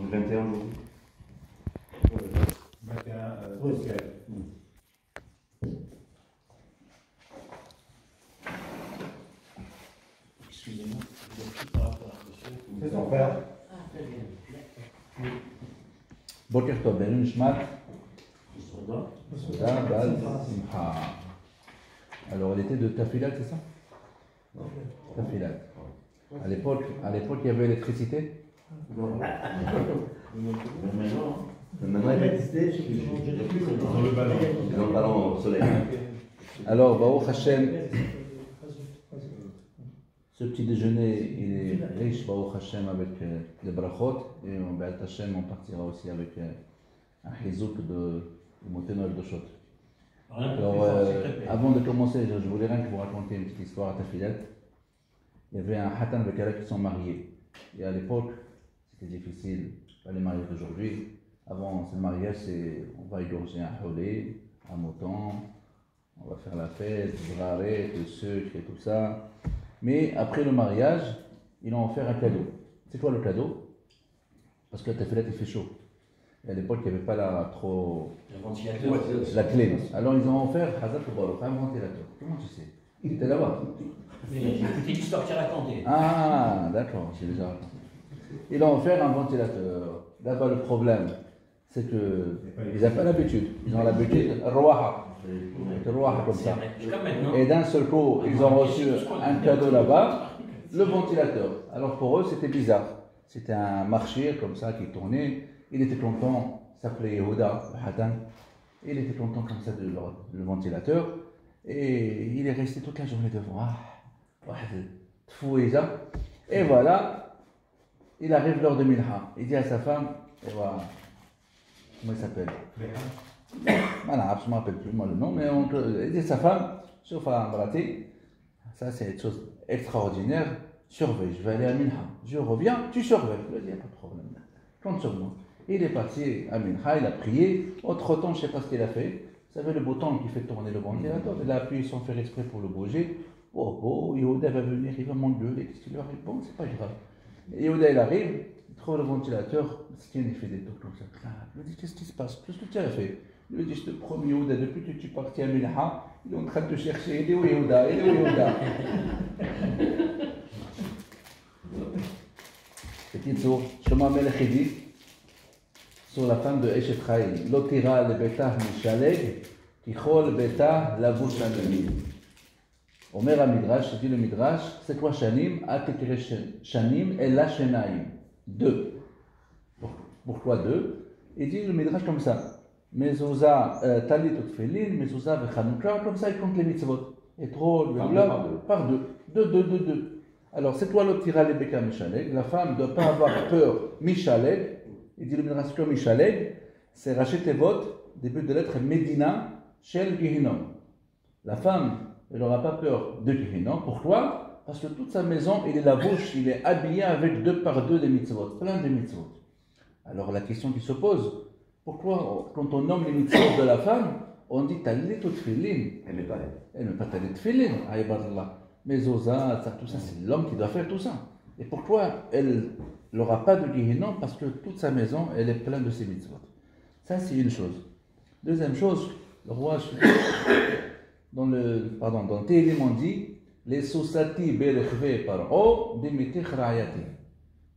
Le 21 jours. 21 Oui. Excusez-moi, je dois tout par rapport à monsieur. C'est son frère. Ah, très bien. בוקר טוב, בעינו נשמעת? Soda. תודה, ואז שמחה. Alors, elle était de Tafilat, c'est ça? Tafilat. À l'époque, il y avait l'électricité? Non. Mais maintenant, Maintenant, l'électricité, Dans le ballon. c'est dans le ballon au soleil. Alors, Baruch Hashem, ce petit déjeuner, il est riche, Baruch Hashem, avec les brachot, et Baruch Hashem, on partira aussi avec un hizouk de Moteno Doshot. Alors, avant de commencer, je voulais rien que vous raconter une petite histoire à Tafilat. Il y avait un hatan avec un qui sont mariés. Et à l'époque, c'était difficile, pas les mariages d'aujourd'hui. Avant, ce mariage, c'est on va égorger un holé, un mouton, on va faire la fête, braré, le sucre et tout ça. Mais après le mariage, ils ont offert un cadeau. C'est quoi le cadeau? Parce que la Tafilat, il fait chaud. Et à l'époque, il n'y avait pas trop le ventilateur. la clé. Alors ils ont offert Hazat Baruch, un ventilateur. Comment tu sais? Il était là-bas. Mais j'ai écouté l'histoire qu'il racontait. Ah, d'accord, j'ai déjà raconté. Ils ont offert un ventilateur. Là-bas, le problème, c'est qu'ils n'ont pas l'habitude. Ils ont l'habitude, Rouaha. Comme C'est ça. vrai. Comme maintenant. Et d'un seul coup, ils ont reçu un cadeau là-bas, le ventilateur. Alors pour eux, c'était bizarre. C'était un marché comme ça qui tournait. Il était content, il s'appelait Yehuda, le Hatan. Il était content comme ça de le ventilateur. Et il est resté toute la journée devant. Et voilà, il arrive l'heure de Minha. Il dit à sa femme, et voilà, comment il s'appelle? Voilà, je ne me rappelle plus moi le nom, mais il dit à sa femme, sauf à Amrati, ça c'est une chose extraordinaire, surveille, je vais aller à Minha. Je reviens, tu surveilles. Je lui ai dit, il n'y a pas de problème, compte sur moi. Il est parti à Minha, il a prié. Entre-temps, je ne sais pas ce qu'il a fait. Vous savez, le bouton qui fait tourner le ventilateur, il a appuyé sans faire exprès pour le bouger. Oh, Yehuda va venir, il va m'engueuler. Qu'est-ce qu'il lui répond? C'est pas grave. Et Yehuda, il arrive, il trouve le ventilateur. Il fait des tours comme ça. Il lui dit, qu'est-ce qui se passe? Qu'est-ce que tu as fait? Il lui dit, je te promets, Yehuda, depuis que tu es parti à Minha, il est en train de te chercher. Il est où Yehuda? Il est où Yehuda? Petite tour, Shlomo HaMelech dit sur la femme de Eshet Chaim, Lotira le betah mishaleg, kichol betah lavush shanim. Omer HaMidrash, dit le Midrash, c'est quoi shanim? Atekere shanim et la shenaim. Deux. Pourquoi deux? Il dit le Midrash comme ça. Mezouza talit utfilin, mezouza vechanukah, comme ça il compte les mitzvot. Et trop, par deux. Deux. Alors c'est quoi l'Otira le betah mishaleg? La femme ne doit pas avoir peur mishaleg. Il dit le Midrash comme Mishaleg, c'est Raché Tevot, début de lettre Medina, Shel Gehinom. La femme, elle n'aura pas peur de Gehinom. Pourquoi? Parce que toute sa maison, il est la bouche, il est habillé avec 2 par 2 des mitzvot, plein de mitzvot. Alors la question qui se pose, pourquoi quand on nomme les mitzvot de la femme, on dit Talit ou Tfilin? Elle n'est pas là. Elle ne pas Talit Tfilin, Aïbadallah. Mais Zoza, tout ça, c'est l'homme qui doit faire tout ça. Et pourquoi elle n'aura pas de Gehinom? Parce que toute sa maison, elle est pleine de ses mitzvot. Ça, c'est une chose. Deuxième chose, le roi, dans le Télim, on dit les sousati berechve paro demitich rayati.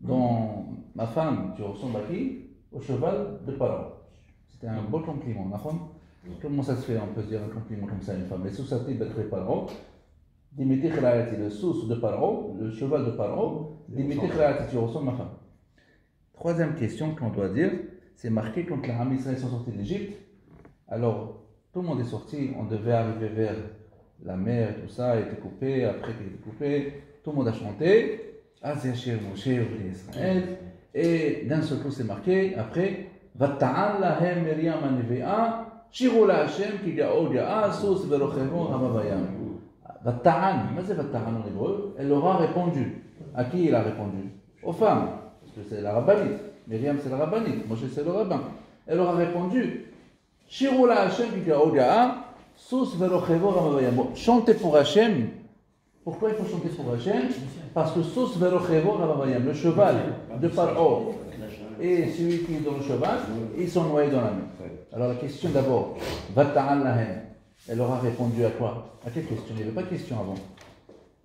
Dans ma femme, tu ressembles à qui? Au cheval de Paro. C'était un beau compliment. Comment ça se fait, on peut dire un compliment comme ça à une femme? Les sousati berechve paro. Dimitri Khraati, le sous de Paro, le cheval de Paro, Dimitri Khraati, tu ressembles à ma femme. Troisième question qu'on doit dire, c'est marqué quand les Ham Israël sont sortis d'Égypte. Alors, tout le monde est sorti, on devait arriver vers la mer, tout ça, était coupé, après qu'il était coupé, tout le monde a chanté, Azéchir Moshe, Israël, et d'un seul coup c'est marqué, après, Vata'an lahem Miriam Anivea, Shirou la Hashem, ki ga'o ga'a, sus verochevon hamavayam. Vata'an, mais c'est Vata'an en hébreu, elle leur a répondu. À qui il a répondu? Aux femmes, parce que c'est la rabbinite. Myriam c'est la rabbinite, Moshe c'est le rabbin. Elle leur a répondu, Shirou la Hashem ki ga'o ga'a, sus verochevon hamavayam. Bon, chantez pour Hashem. Pourquoi il faut chanter pour Hashem? Parce que sus verochevon hamavayam, le cheval de Paro, et celui qui est dans le cheval, ils sont noyés dans la mer. Alors la question d'abord, Vata'an lahem, elle aura répondu à quoi? À quelle question? Il n'y avait pas de question avant.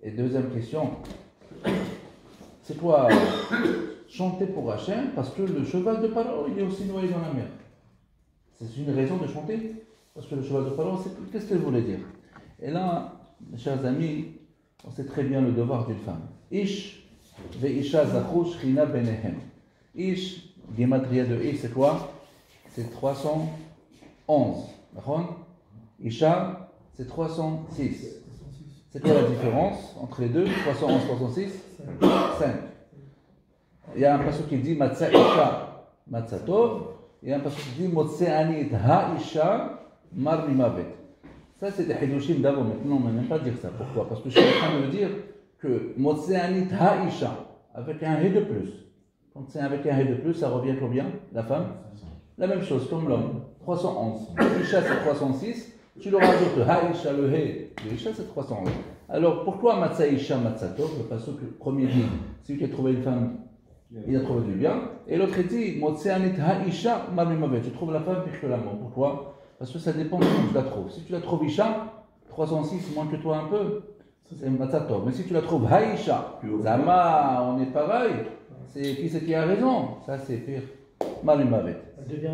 Et deuxième question, c'est quoi chanter pour Hachem parce que le cheval de Paro, il est aussi noyé dans la mer. C'est une raison de chanter parce que le cheval de Paro, qu'est-ce qu'elle voulait dire? Et là, mes chers amis, on sait très bien le devoir d'une femme. Ish ve'isha zachush china benehem. Ish, gematria de Ish, c'est quoi? C'est 311. D'accord? Isha, c'est 306. C'est quoi la différence entre les deux? 311, 306? 5. Il y a un passage qui dit Matza Isha, Matza Tov. Il y a un passage qui dit Motse'anit Ha-Isha, Mar Mimavet. Ça, c'est des Hidushim d'avant. Maintenant, on ne va même pas dire ça. Pourquoi? Parce que je suis en train de dire que Motse'anit Ha-Isha, avec un He de plus. Quand c'est avec un He de plus, ça revient combien? La femme? La même chose, comme l'homme. 311. Isha, c'est 306. Tu le rajoutes le Ha-Isha, le He. Le Isha, c'est 311. Alors, pourquoi Matza Isha, Matza Tov? Le passage premier dit celui qui a trouvé une femme, il a trouvé du bien. Et l'autre dit Motse'anit Ha-Isha, Mar Mimavet. Tu trouves la femme pire que l'amour. Pourquoi? Parce que ça dépend de comment tu la trouves. Si tu la trouves Isha, 306 moins que toi un peu, c'est Matzatov. Mais si tu la trouves Haïcha, Zama, on est pareil. C'est qui a raison. Ça, c'est pire. Malumavet. Elle devient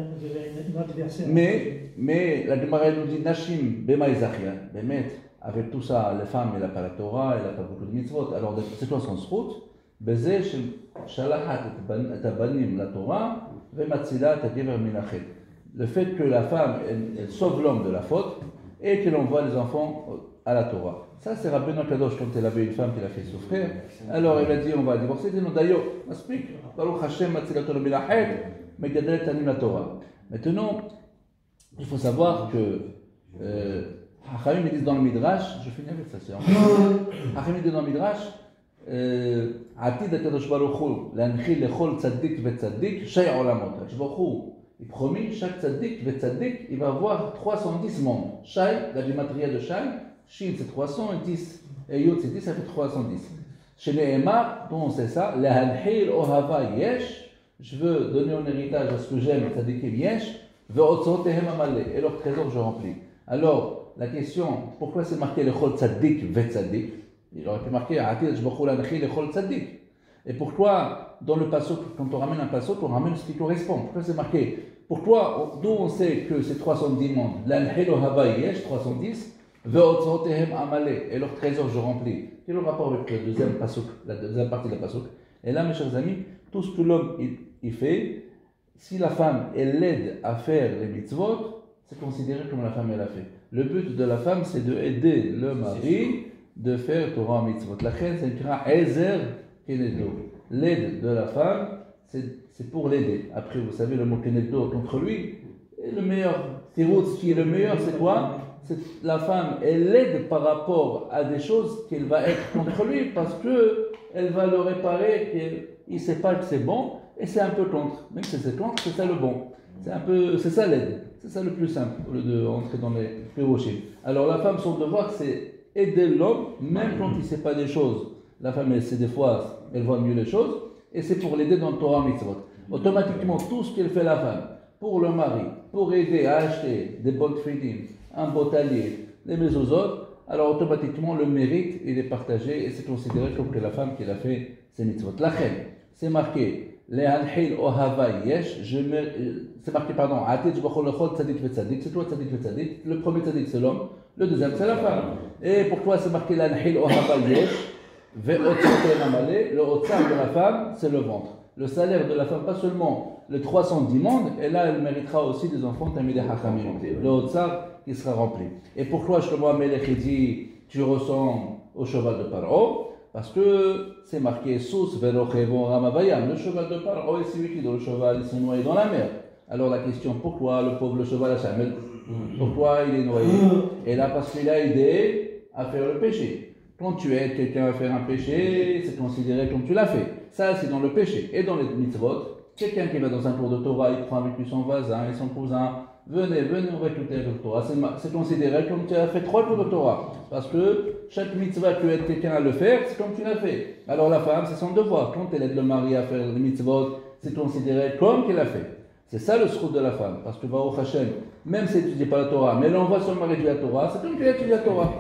une adversaire. Mais la Gemara nous dit Nashim, Bema Ezachia. Bemet, avec tout ça, les femmes, elle n'a pas la Torah, elle n'a pas beaucoup de mitzvot. Alors, c'est quoi son srout? Beze, Shalahat, Tabanim, la Torah, Vematzila, Tagever Minachet. Le fait que la femme, elle sauve l'homme de la faute et qu'elle envoie les enfants à la Torah. Ça, c'est Rabbeinu Kadosh quand elle avait une femme qui l'a fait souffrir. Alors elle a dit on va divorcer. Elle dit non, d'ailleurs, Maspik, Baruch Hashem, Matzilator Bilachet, Megadel Tanim la Torah. Maintenant, il faut savoir que Hachamim disent dans le Midrash, je finis avec ça, c'est Hachamim dit dans le Midrash, Atid Akadosh Baruch Hu, Lanchil Lechol Tzaddik Vetzaddik, Shay Olamot. Akadosh Baruch Hu, il promet, chaque tzaddik, il va avoir 310 membres. Shai, la gématria de Shai, Shin c'est 300 et 10, et Yod c'est 10, ça fait 310. Chez les Emma, dont on sait ça, la Hanhil Ohava Yesh, je veux donner un héritage à ce que j'aime, tzaddikim Yesh, ve'otzotehem amale, et leur trésor je remplis. Alors, la question, pourquoi c'est marqué le Chol Tzaddik Vetzaddik? Il aurait pu marquer Atid Jbachou Lanchil le Chol Tzaddik. Et pourquoi, dans le pasuk, quand on ramène un pasuk, on ramène ce qui correspond? Pourquoi c'est marqué? Pourquoi, d'où on sait que c'est 310 mondes? L'anhelo haba yesh, 310, ve'otzotehem amale, et leur trésor je remplis. Quel est le rapport avec le deuxième pasuk, la deuxième partie de la pasuk? Et là, mes chers amis, tout ce que l'homme il fait, si la femme elle l'aide à faire les mitzvot, c'est considéré comme la femme elle a fait. Le but de la femme, c'est d'aider le mari de faire Torah mitzvot. La reine, c'est une ezer. L'aide de la femme, c'est pour l'aider. Après, vous savez, le mot kenegdo contre lui, et le meilleur, ce qui est le meilleur, c'est quoi? C'est la femme, elle l'aide par rapport à des choses qu'elle va être contre lui parce qu'elle va le réparer, qu'il ne sait pas que c'est bon, et c'est un peu contre. Même si c'est contre, c'est ça le bon. C'est ça l'aide. C'est ça le plus simple, au lieu d'entrer dans les pérochés. Alors la femme, son devoir, c'est aider l'homme, même quand il ne sait pas des choses. La femme, elle sait des fois, elle voit mieux les choses, et c'est pour l'aider dans le Torah Mitzvot. Automatiquement, tout ce qu'elle fait la femme, pour le mari, pour aider à acheter des bonnes fridim, un botalier, des mezuzot, alors automatiquement le mérite, il est partagé, et c'est considéré comme que la femme qui a fait ces mitzvot. La reine, c'est marqué, le'anhil ohava yesh, c'est marqué, pardon, atid jbachol lechol tzadik vetzadik, c'est toi tzadik vetzadik, le premier tzadik c'est l'homme, le deuxième c'est la femme. Et pourquoi c'est marqué l'anhil ohava yesh? Le otsar de la femme, c'est le ventre. Le salaire de la femme, pas seulement les 310 mondes, et là elle méritera aussi des enfants Tamidei Hachamim. Le otsar qui sera rempli. Et pourquoi Shlomo HaMelech dit tu ressembles au cheval de Paro? Parce que c'est marqué Sous Verochevo Ramavayam. Le cheval de Paro est celui qui, dans le cheval, il s'est noyé dans la mer. Alors la question, pourquoi le pauvre le cheval a Shamel? Pourquoi il est noyé? Et là, parce qu'il a aidé à faire le péché. Quand tu aides quelqu'un à faire un péché, c'est considéré comme tu l'as fait. Ça, c'est dans le péché. Et dans les mitzvot, quelqu'un qui va dans un cours de Torah, il prend avec lui son voisin et son cousin. Venez, on va écouter le Torah. C'est considéré comme tu as fait 3 cours de Torah. Parce que chaque mitzvah, tu aides quelqu'un à le faire, c'est comme tu l'as fait. Alors la femme, c'est son devoir. Quand elle aide le mari à faire les mitzvot, c'est considéré comme qu'il a fait. C'est ça le srout de la femme. Parce que Baruch Hashem, même si elle n'étudie pas la Torah, mais elle envoie son mari étudier la Torah, c'est comme qu'elle étudie la Torah.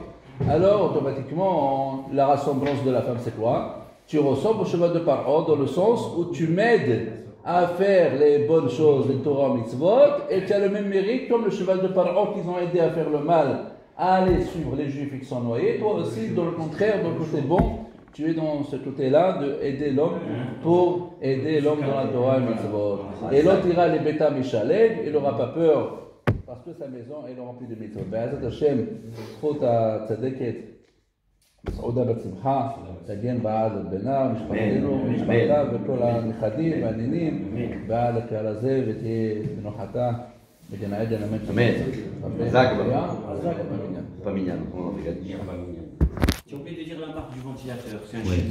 Alors, automatiquement, la ressemblance de la femme, c'est quoi? Tu ressembles au cheval de Paro dans le sens où tu m'aides à faire les bonnes choses, les Torah mitzvot, et tu as le même mérite comme le cheval de Paro qu'ils ont aidé à faire le mal, à aller suivre les juifs qui sont noyés. Toi aussi, dans le contraire, dans le côté bon, tu es dans ce côté-là de aider l'homme pour aider l'homme dans la Torah mitzvot. Et l'autre ira les bêta mishaleg, il n'aura pas peur parce que sa maison est remplie de mitzvot. Be'ezrat Hashem, zchut הצדקת, בסעודה בשמחה, תגן בעד בנה, משפחתנו, משפחתה וכל הנכדים והנינים, ועל הקהל הזה ותהיה בנוחתה בגן העדן אמן. Amen. Zach, Zach, pas mignon. On en regarde. Tu as oublié de dire la marque du ventilateur. C'est un Oui. chinois.